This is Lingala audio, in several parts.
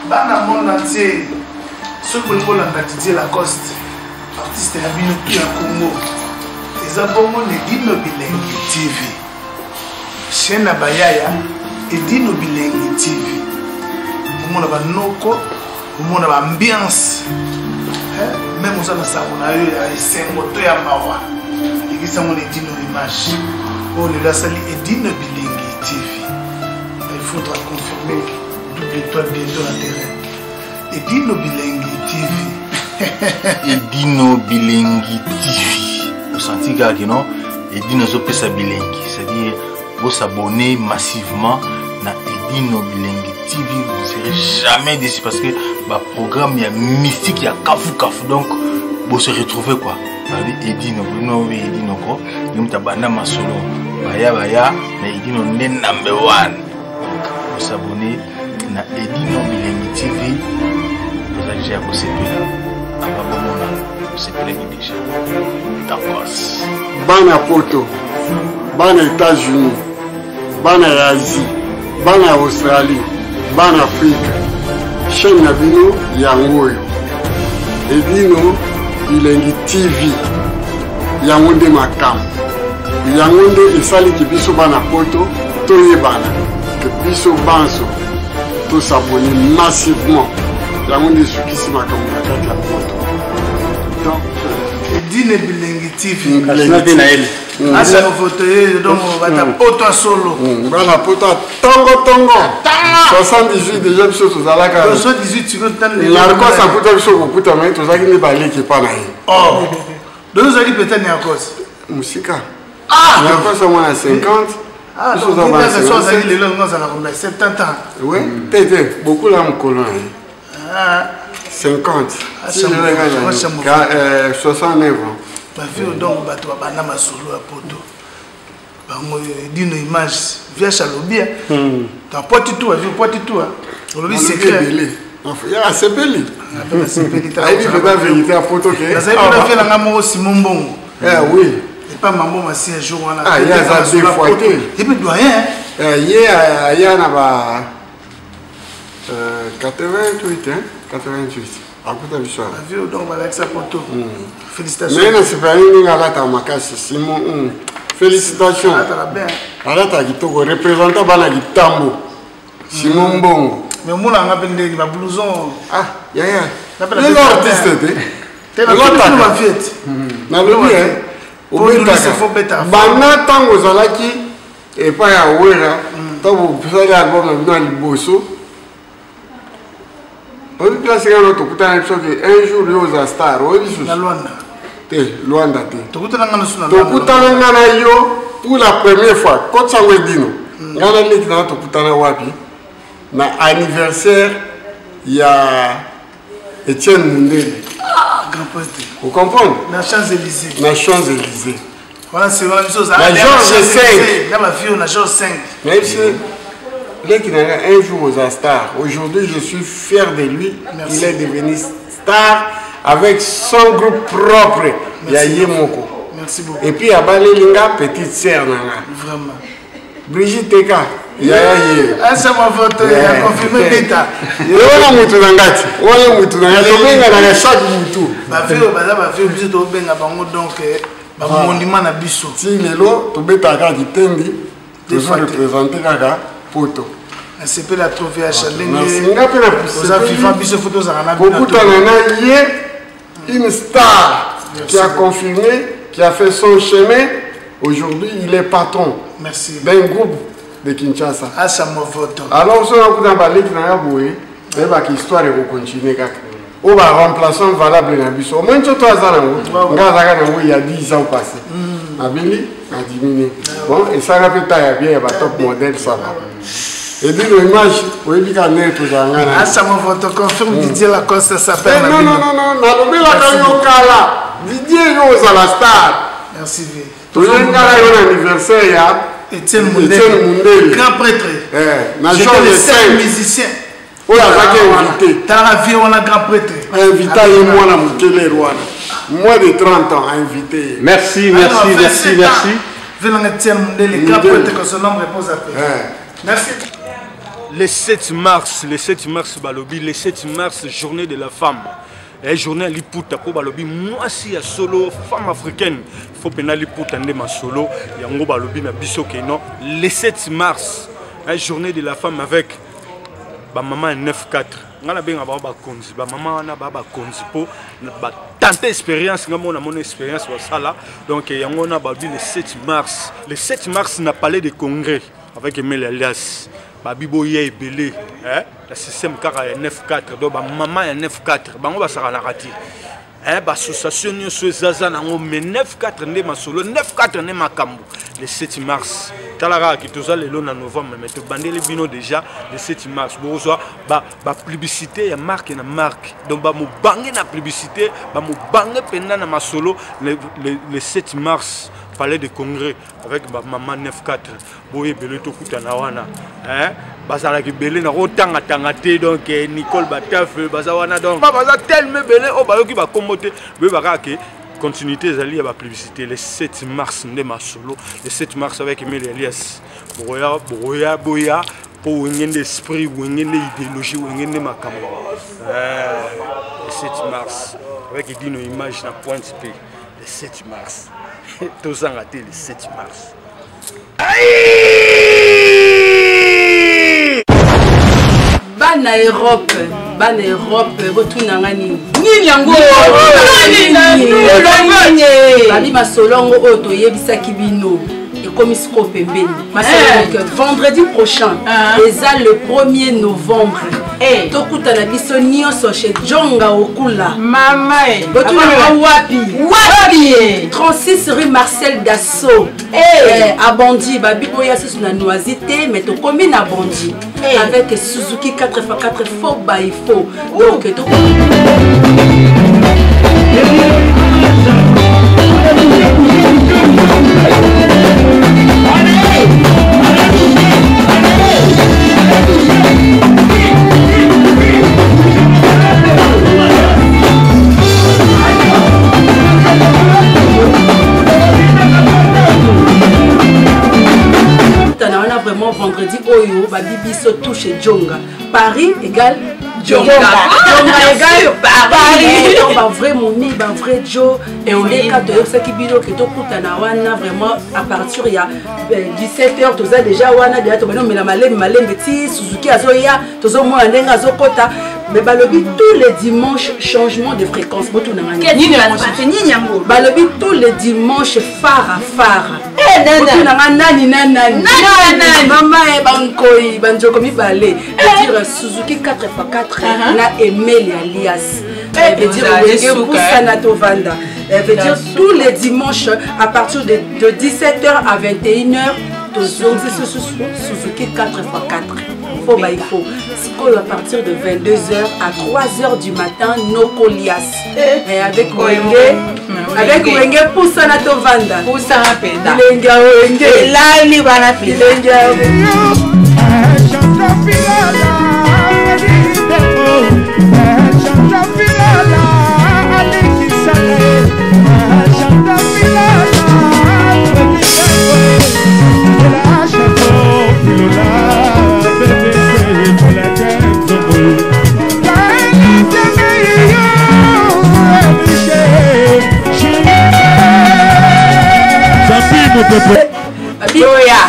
Bana monde entier. Ce que vous voulez Didier Lacoste, artiste à Binopi à Congo. Les abonnés de Dino Bilengi TV. Chaîne à Bayaya et Dino Bilengi TV. Au monde a noko, au monde a ambiance. Même aux amis ça on a eu à Sengoto ya Mawa. Et qui sont les Dino Image. On est là sali et Dino Bilengi TV. Il faudra confirmer double étoile bientôt la terrain. Et Dino Bilengi TV. Et Dino Bilengi TV. Vous sentez que non? Et Dino Zopesa Bilengi. C'est-à-dire, vous s'abonnez massivement à Edino Bilengi TV. Vous ne serez jamais déçus parce que le programme, il y a mystique, il y a kafou. Donc, vous se retrouvez quoi? Edino, Edino, vous avez un solo. Baya, Edino, number one. Vous s'abonnez à Edino Bilengi TV. Vous avez déjà bossé là. Bana Poto, Bana États-Unis, Bana Asie, Bana Australie, Bana Afrique, chaîne Nabino Yangoyo, Edino Bilengi TV, Yangonde Makam, Yangonde Esali Kibiso Bana Poto, Toye Bana, Kibiso Banso, tous s'abonner massivement. Yangonde Sukisi Makam la Poto. Donc, Edino Bilengi TV. Ah, c'est mon fauteuil, donc on va ta poto solo. Bana poto tongo. 78 déjà biso tozala ka. 78 tu veux tendre les. La record ça poto biso ko puta mais tozaki ne balé ki pa na ye. Oh. Donc vous allez peut-être à cause. Musika. Ah, la record ça moi à 50. Ah, donc vous avez ça ça les langues ça la combien 70 ans. Oui, tété, beaucoup là mon colon. Ah. 50. Si je regarde 69 ans. Ma fille donc bato bana masolo à poto. Bango Edino Image via Chalobia. Dans poitou tout, via poitou tout. On le secret. Il y a c'est belé. C'est belé. Il dit la vérité à poto que. Ça veut dire que la maman Simon Bongo. Oui. Et pas maman ma si un jour on a. Ah, il y a ça deux fois. Et puis doyen. Il y a na 88 hein, 88. Akuta biswa. Avio donc voilà ça poto. Félicitations. Mais c'est pas une ngala makasi Simon. Félicitations. Ala ta kitoko représentant bana gitambo. Simon Bongo. Mais moi on a bendé ma blouson. Ah, ya. Les artistes t'es la fête. Na lobi hein. Obeta se faut beta. Bana tango zalaki et pas ya wera. Tango pisali album na liboso. On dit que c'est un jour, il y a star. On dit que Luanda. Pour la première fois, quand ça veut dire, anniversaire, il y a Etienne Mundele. Grand poète. Vous comprenez? La Champs-Élysées. La Champs-Élysées. Voilà, c'est la même chose. La Georges 5. Là, ma fille, on a Georges 5. Même si. Il qui n'a un jour aux stars. Aujourd'hui, je suis fier de lui. Merci. Il est devenu star avec son groupe propre. Yaye Moko. Merci beaucoup. Et puis, il y a Balelinga, petite sœur. Vraiment. Brigitte Teka. Yaye. Ah, c'est ma photo. Il a confirmé Beta. Et on a moutou d'angati. On a moutou d'angati. On a chaque moutou. Ma fille, obligé de benga bango donc monument na biso. Si lelo, to beta ka kitendi. Toujours représenté kaka. Poto. C'est pas la trouver à Chalenge. Vous avez une star qui a confirmé, qui a fait son chemin. Aujourd'hui, il est patron d'un groupe de Kinshasa. Ah, ça m'a voté. Alors, si on a parlé de l'histoire, va continuer. On va remplacer valable dans le bus. Au moins, il y a 10 ans passés. Abili a diminué. Bon, et ça va être bien, il y a top modèle, ça va. Et puis l'image, vous voyez qu'à net, vous avez un. Ah, ça m'a voté, confirme Didier Lacoste, ça s'appelle. Non, Didier, nous, à la star. Merci, V. Toujours un anniversaire, il y a Etienne Mundele, grand prêtre. J'étais le seul musicien. On a invité. Dans la vie, on a grand prêtre. Invité à moi, la Moukele Rwanda. Moins de 30 ans, invité. Merci. Venons Etienne Mundele, grand prêtre, que son nom repose à paix. Merci. Le 7 mars, balobi, le 7 mars, journée de la femme. Et journée à l'Iputa, pour balobi, moi si à solo, femme africaine, il faut pénal l'Iputa de ma solo, yango balobi na biso ke non. Le 7 mars, journée de la femme avec ba maman 9-4. Ngana benga ba konzi, ba maman na ba konzi po ba tante expérience, ngamo na mon expérience wa sala. Donc yango na balobi le 7 mars. Le 7 mars na palais de congrès avec Emile Alias. Babibo ye belé la système car 9-4 donc maman 9-4 bango basaka na rati association nyonso ezaza nango mais 9-4 nde masolo 9-4 nde makambo le 7 mars talaka ki toza lelo na novembre mais to bandeli bino déjà le 7 mars bozwa ba publicité ya marque na marque donc ba mo bange na publicité ba mo bange penda na masolo le 7 mars palais de congrès avec ma maman 9-4 boye belé to kutana wana bazala ki belé na rotanga tangate donc Nicole Bataf bazawana donc baza tellement belé o bayoki ba komote be bakake continuité zali ya ba publicité le 7 mars nde masolo le 7 mars avec Emile Elias boya pour wengende esprit wengende idéologie wengende makambo le 7 mars avec Edino image na Pointe P le 7 mars tous en raté le 7 mars. Bana Europe, retourne en Nini. Yango. Bali masolongo oto yebisa kibino. Vendredi prochain, le 1er novembre, tokuta na biso nyonso chez Djonga Okula. Mama, wapi 36 rue Marcel Dassault. À Bandi, babi boya sous na noisité, mais to komi na Bandi avec Suzuki 4x4 faux by faux. Donc vraiment vendredi oyo babibiso touche Djonga Paris égale Djonga égale Paris donc ba vrai momi ba vrai Joe et on est quand ça qui bilo que to kutana wana vraiment à partir il y a 17h toza déjà wana déjà to mais la malembe ti Suzuki azoya tozo mo ndenga azokota mais balobi tous les dimanches changement de fréquence botu na ngani balobi tous les dimanches phare nani maman et bankoi banjoko mibale dire Suzuki 4x4 na Emile Alias veut dire wenge kusana tovanda veut dire tous les dimanches à partir de 17h à 21h Suzuki 4x4 faut il faut à partir de 22h à 3h du matin Nokolias et avec Wenge Poussana Tovanda Poussana Penda Wenge Lali bana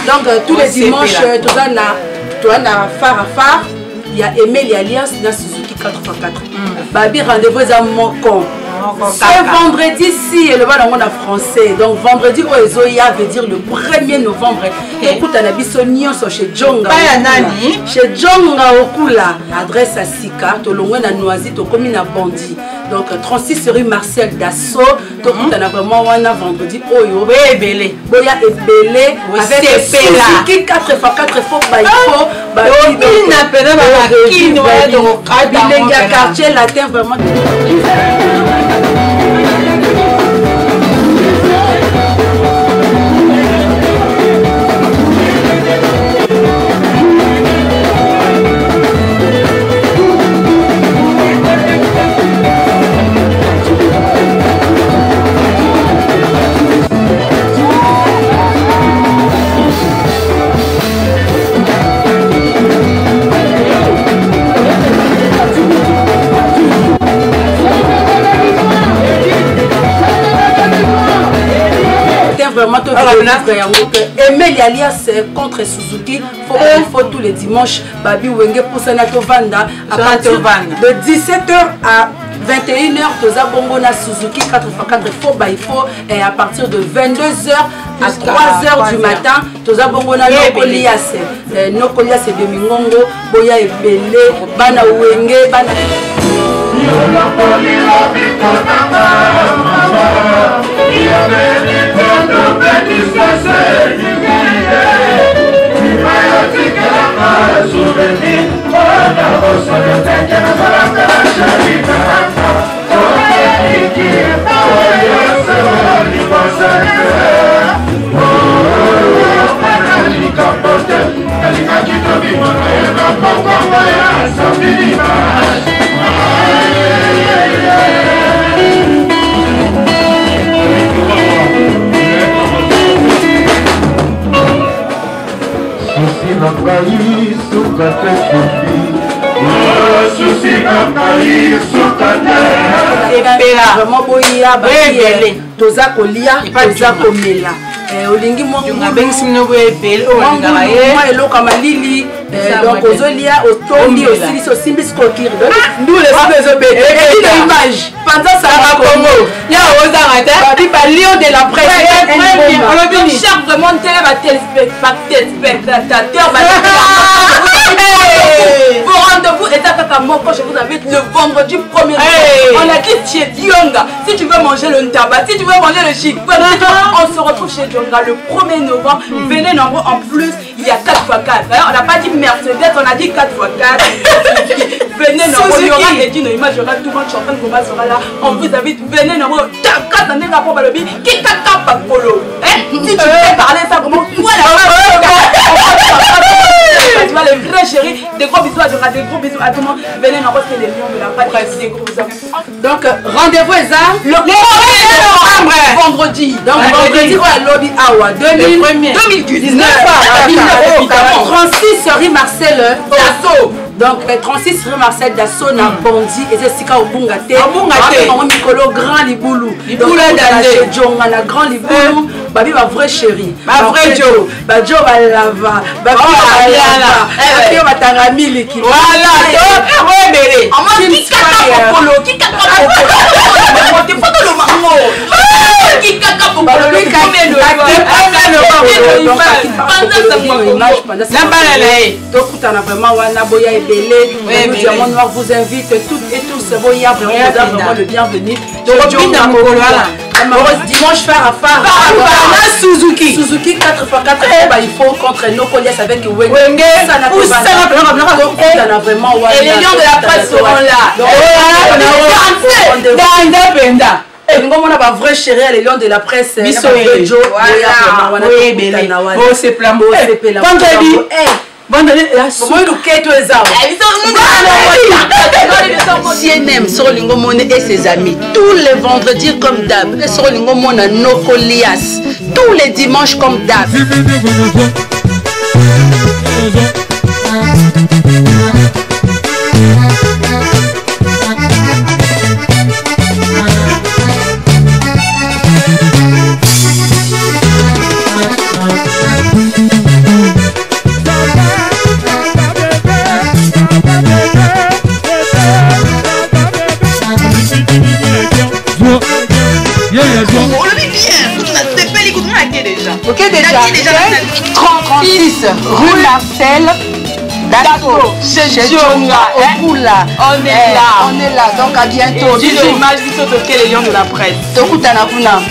donc tous les dimanches tu as phare à phare il y a Emile Alias dans Suzuki 4x4 babi rendez-vous à Moko c'est vendredi si et le bas dans français donc vendredi au Ezoya veut dire le 1er novembre écoute à biso nyonso chez Djonga chez Djonga Okula adresse à Sika tolongwe na Noisy to komi na Bandi donc 36 rue Marcel Dassault tokuta na vraiment wana vendredi oyo belé boya ebelé avec Suzuki 4x4 faux by faux babi na pena ba kini wa donc bilenga quartier latin vraiment Emeli Alias contre Suzuki. Il faut tous les dimanches. Babi Wenge pour Sanato Vanda. À partir de 17h à 21h, Toza Bongo na Suzuki 4x4 il faut et à partir de 22h à 3h du matin, Toza Bongo na Nokolias. Nokolias de Mingongo, Boya et Belé, Bana Wenge, Bana. Vraiment boya toza kolia toza komela olingi eloka malili donc ozolia otombi osilisi osimbi sikokiri image pendant ça lion de la presse cher vraiment téléspectateurs vos rendez-vous est à Kakamoko, je vous invite le vendredi 1er. On a dit chez Dionga. Si tu veux manger le ntaba, si tu veux manger le chic, on se retrouve chez Dionga le 1er novembre. Venez nombreux. En plus, il y a 4x4. D'ailleurs, on n'a pas dit Mercedes, on a dit 4x4. Venez nombreux. Il y aura Edine Image, il y aura tout le monde chantant combat sera là. On vous invite. Venez nombreux. Si tu veux parler ça, comment tu vois les vrais chéris, des gros bisous à Dionga, des gros bisous à tout le monde. Venez nombreux, c'est les lions de la presse. Des gros bisous. Donc, rendez-vous est ça le 1er novembre. Vendredi. Donc, vendredi, ouais, Lobby Awa 2019. 36 rue Marcel Dassault. Donc, 36 rue Marcel Dassault, na Bondi, et c'est Sika au Bungate. On Mikolo Grand Liboulou. Liboulou chez Dionga, na Grand Liboulou. Babi, ma vraie chérie. Ma vraie Joe. Ba Joe, ba lava. Babi, ba lava. Babi, ba tarami liki. Voilà. Ouais, bébé. Qui kaka polo. Qui kaka polo. T'es pas dans le marmot. Qui kaka polo. Noir vous invite toutes et tous. Vraiment le bienvenu. Dimanche phare à phare. Suzuki 4x4 il faut contre Nokolias avec Wenge. Et les lions de la presse seront là. On a un vrai chéri, les lions de la presse. CNM sur Lingomone et ses amis tous les vendredis comme d'hab et sur Lingomone à Nokolias tous les dimanches comme d'hab. Ok déjà 36 rue Marcel Dassault chez Dionga. On est là donc à bientôt. Image les lions de la presse. Tokutana kuna.